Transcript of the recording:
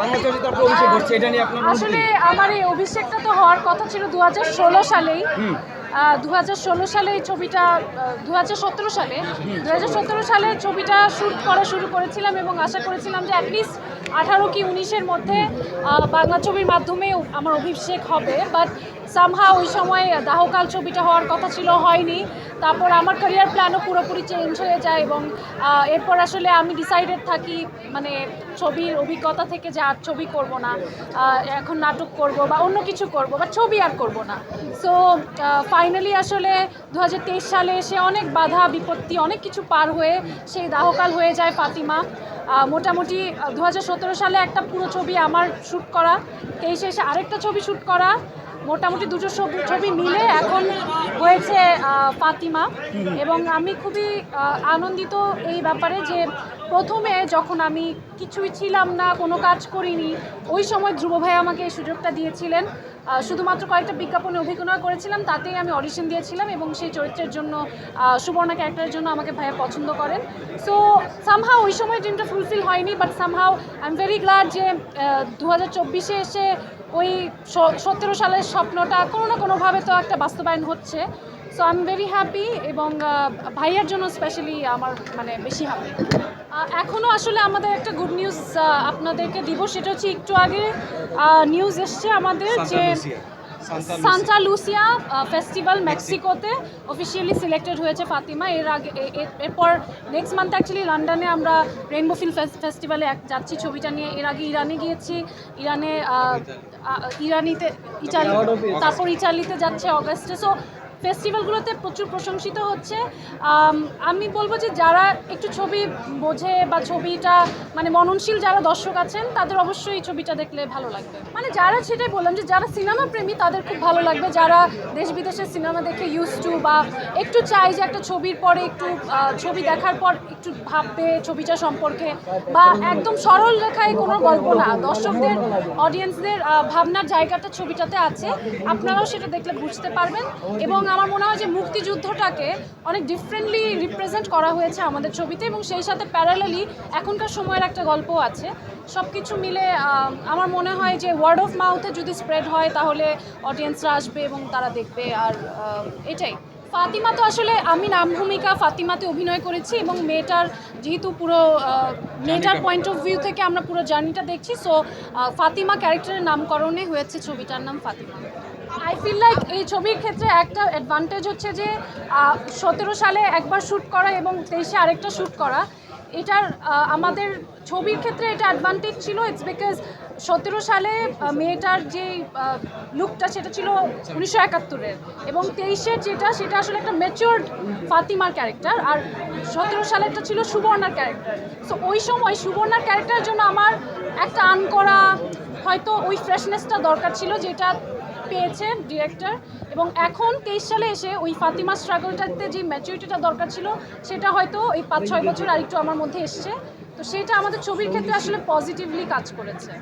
বাংলা চলচ্চিত্রে আপনার অভিষেক ঘটছে, এটা নিয়ে আপনার আসলে আমার এই অভিষেকটা তো হওয়ার কথা ছিল 2016 সালেই। 2016 সালে এই ছবিটা 2017 সালে 2017 সালে ছবিটা শ্যুট করা শুরু করেছিলাম এবং আশা করেছিলাম যে অ্যাটলিস্ট 18 কি 19-এর মধ্যে বাংলা ছবির মাধ্যমে আমার অভিষেক হবে। বাট সামহাও ওই সময় দাহকাল ছবিটা হওয়ার কথা ছিল, হয়নি। তারপর আমার ক্যারিয়ার প্ল্যানও পুরোপুরি চেঞ্জ হয়ে যায় এবং এরপর আসলে আমি ডিসাইডেড থাকি মানে ছবির অভিজ্ঞতা থেকে যে আর ছবি করব না, এখন নাটক করব বা অন্য কিছু করব, বা ছবি আর করব না। সো ফাইনালি আসলে 2023 সালে এসে অনেক বাধা বিপত্তি অনেক কিছু পার হয়ে সেই দাহকাল হয়ে যায় ফাতিমা। মোটামুটি 2017 সালে একটা পুরো ছবি আমার শ্যুট করা, 23-এ এসে আরেকটা ছবি শ্যুট করা, মোটামুটি দুটো ছবি মিলে এখন হয়েছে ফাতিমা। এবং আমি খুবই আনন্দিত এই ব্যাপারে যে প্রথমে যখন আমি কিছুই ছিলাম না, কোনো কাজ করিনি, ওই সময় ধ্রুব ভাই আমাকে এই সুযোগটা দিয়েছিলেন। শুধুমাত্র কয়েকটা বিজ্ঞাপনে অভিনয় করেছিলাম, তাতেই আমি অডিশন দিয়েছিলাম এবং সেই চরিত্রের জন্য সুবর্ণা ক্যারেক্টারের জন্য আমাকে ভাইয়া পছন্দ করেন। সো সামহাও ওই সময় ড্রিমটা ফুলফিল হয়নি, but somehow I am very glad যে 2024-এ এসে ওই 17 সালের স্বপ্নটা কোনো না কোনোভাবে তো একটা বাস্তবায়ন হচ্ছে। So I am very happy এবং ভাইয়ার জন্য স্পেশালি আমার মানে বেশি হ্যাপি। এখনও আসলে আমাদের একটা গুড নিউজ আপনাদেরকে দিব, সেটা হচ্ছে একটু আগে নিউজ এসছে আমাদের যে সান্তা লুসিয়া ফেস্টিভ্যাল মেক্সিকোতে অফিসিয়ালি সিলেক্টেড হয়েছে ফাতিমা। এর আগে এরপর নেক্সট মান্থ অ্যাকচুয়ালি লন্ডনে আমরা রেইনবো ফিল্ম ফেস্টিভ্যালে যাচ্ছি ছবিটা নিয়ে। এর আগে ইরানে গিয়েছি, ইরানিতে তারপর ইটালিতে যাচ্ছে অগাস্টে। সো ফেস্টিভ্যালগুলোতে প্রচুর প্রশংসিত হচ্ছে। আমি বলবো যে যারা একটু ছবি বোঝে বা ছবিটা মানে মননশীল যারা দর্শক আছেন, তাদের অবশ্যই এই ছবিটা দেখলে ভালো লাগবে। মানে যারা, সেটাই বললাম যে যারা সিনেমা প্রেমী তাদের খুব ভালো লাগবে, যারা দেশ বিদেশের সিনেমা দেখে ইউজ টু বা একটু চাই যে একটা ছবির পরে একটু ছবি দেখার পর একটু ভাববে ছবিটা সম্পর্কে, বা একদম সরল রেখায় কোনো গল্প না, দর্শকদের অডিয়েন্সদের ভাবনার জায়গাটা ছবিটাতে আছে, আপনারাও সেটা দেখলে বুঝতে পারবেন। এবং আমার মনে হয় যে মুক্তিযুদ্ধটাকে অনেক ডিফারেন্টলি রিপ্রেজেন্ট করা হয়েছে আমাদের ছবিতে, এবং সেই সাথে প্যারালালি এখনকার সময়ের একটা গল্প আছে। সব কিছু মিলে আমার মনে হয় যে ওয়ার্ড অফ মাউথে যদি স্প্রেড হয় তাহলে অডিয়েন্সরা আসবে এবং তারা দেখবে। আর এটাই ফাতিমা তো আসলে আমি নাম ভূমিকা ফাতিমাতে অভিনয় করেছি এবং মেয়েটার যেহেতু পুরো মেয়েটার পয়েন্ট অফ ভিউ থেকে আমরা পুরো জার্নিটা দেখছি। সো ফাতিমা ক্যারেক্টারের নামকরণে হয়েছে ছবিটার নাম ফাতিমা। আই ফিল লাইক এই ছবির ক্ষেত্রে একটা অ্যাডভান্টেজ হচ্ছে যে 17 সালে একবার শ্যুট করা এবং 23-এ আরেকটা শ্যুট করা, এটার আমাদের ছবির ক্ষেত্রে এটা অ্যাডভান্টেজ ছিল। ইটস বিকজ 17 সালে মেয়েটার যে লুকটা সেটা ছিল 1971-এর, এবং 23-এর সেটা আসলে একটা ম্যাচিওরড ফাতিমার ক্যারেক্টার, আর 17 সালেরটা ছিল সুবর্ণার ক্যারেক্টার। সো ওই সময় সুবর্ণার ক্যারেক্টারের জন্য আমার একটা করা হয়তো ওই ফ্রেশনেসটা দরকার ছিল, যেটা পেয়েছে ডিরেক্টর। এবং এখন 23 সালে এসে ওই ফাতিমা স্ট্রাগলটাতে যে ম্যাচুরিটিটা দরকার ছিল সেটা হয়তো এই 5-6 বছর আরেকটু আমার মধ্যে এসছে। তো সেটা আমাদের ছবির ক্ষেত্রে আসলে পজিটিভলি কাজ করেছে।